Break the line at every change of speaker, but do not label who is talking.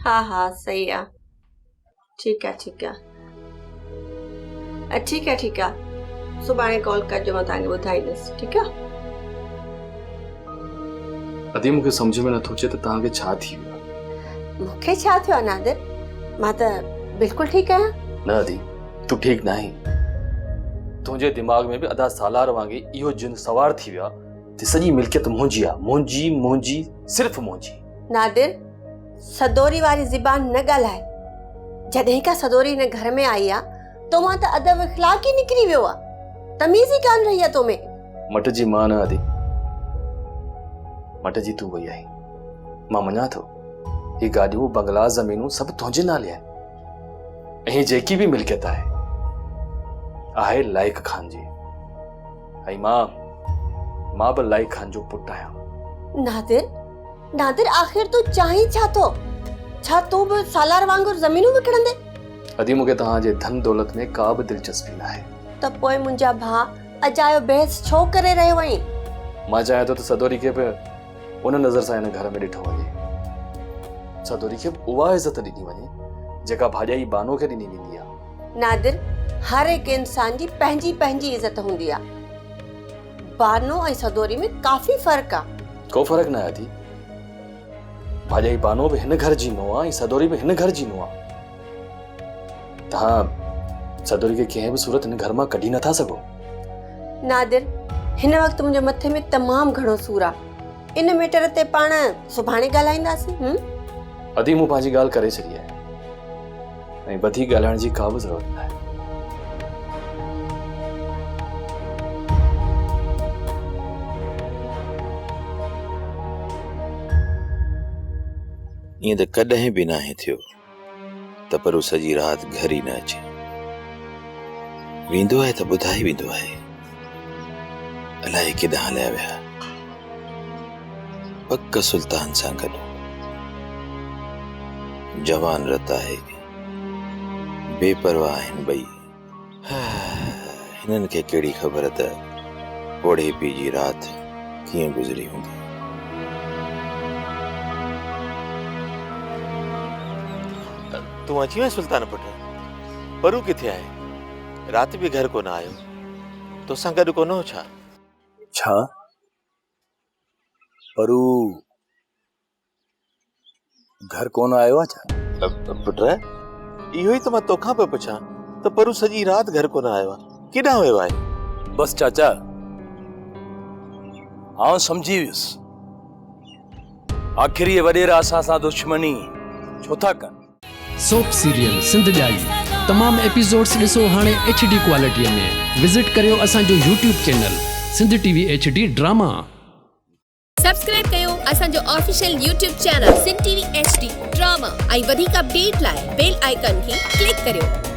हाँ हाँ सही है। ठीक है ठीक है ठीक है ठीक है, सुभाणे कॉल कजो, मां तव्हांखे ॿुधाईंदसि। ठीकु आहे।
अदी मूंखे सम्झ में नथो अचे त तव्हांखे छा थी वियो।
मूंखे छा थियो आहे नादिर? मां त बिल्कुलु ठीकु आहियां।
न अदी तूं ठीकु न आहीं। तुंहिंजे दिमाग़ में बि अदा सालार वांगुरु इहो जिन सवार थी वियो आहे त सॼी मिल्कियत मुंहिंजी आहे, मुंहिंजी मुंहिंजी सिर्फ़ु मुंहिंजी।
नादिर, सदोरी वारी ज़बान न ॻाल्हाए। जॾहिं खां सदोरी हिन घर में आई आहे तो मां त अदब इख़्लाक़ ई निकिरी वियो आहे। तमीज़ ई कान रही आहे तो में।
मट जी मां न अदी, मट जी तूं वई आहीं। मां मञा थो ही गाॾियूं बंगला ज़मीनूं सभु तुंहिंजे नाले आहिनि ऐं जेकी बि मिल्कियत आहे लाइक खान जी। ऐं मां बि लाइक खान जो पुटु आहियां।
नादिर आख़िर तूं चाहीं छा थो? छा तूं बि सालार वांगुरु ज़मीनूं विकिणंदे?
अदी मूंखे तव्हांजे धन दौलत में का बि दिलचस्पी न आहे।
त पोइ मुंहिंजा भाउ अजायो बहस छो करे रहियो आहीं?
मां चाहियां थो त सदोरी खे बि उन नज़र सां हिन घर में ॾिठो वञे। सदोरी खे उहा इज़त ॾिनी वञे जेका भाॼाई बानो खे ॾिनी वेंदी आहे।
नादिर, हर हिकु इंसान जी पंहिंजी पंहिंजी इज़त हूंदी आहे। बानो ऐं सदोरी में काफ़ी फ़र्क़ु आहे।
को फ़र्क़ु न आहे अदी। भाॼाई बानो बि हिन घर जी नुंहुं आहे ऐं सदोरी बि हिन घर जी नुंहुं आहे। तव्हां सदोरी खे कंहिं बि सूरत हिन घर मां कढी नथा सघो।
नादिर, हिन वक़्तु मुंहिंजे मथे में तमामु घणो सूरु आहे। इन मैटर ते पाण सुभाणे ॻाल्हाईंदासीं।
अदी मूं पंहिंजी ॻाल्हि करे छॾी आहे ऐं वधीक ॻाल्हाइण जी का बि ज़रूरत न आहे।
ईअं त कॾहिं बि नाहे थियो त पर सॼी राति घर ई न अचे। वेंदो आहे त ॿुधाए वेंदो आहे अलाए केॾांहुं हलिया विया। पक सुल्तान सां गॾु जवान रत आहे, बेपरवाह आहिनि ॿई। हिननि खे कहिड़ी ख़बर त ओढ़े पी जी राति कीअं गुज़री हूंदी।
तूं अची वएं सुल्तान पुट? परू किथे आहे? राति बि घर कोन आयो। तोसां गॾु कोन हो छा?
छा परू घर कोन आयो आहे छा?
पुट इहो ई त मां तोखां पियो पुछां त परू सॼी राति घर कोन आयो आहे, केॾांहुं वियो आहे?
बस चाचा, आउं समझी वियुसि। आख़िर ये वॾेरा असां सां दुश्मनी छो था कनि?
सोप सीरियल सिंध जाई तमाम एपिसोड्स ॾिसो हाणे HD क्वालिटीअ में। विज़िट करियो असांजो YouTube channel Sindh TV HD drama.
Subscribe कयो असांजो official YouTube channel Sindh TV HD drama ऐं वधीक अपडेट लाइ बेल आइकन खे क्लिक करियो।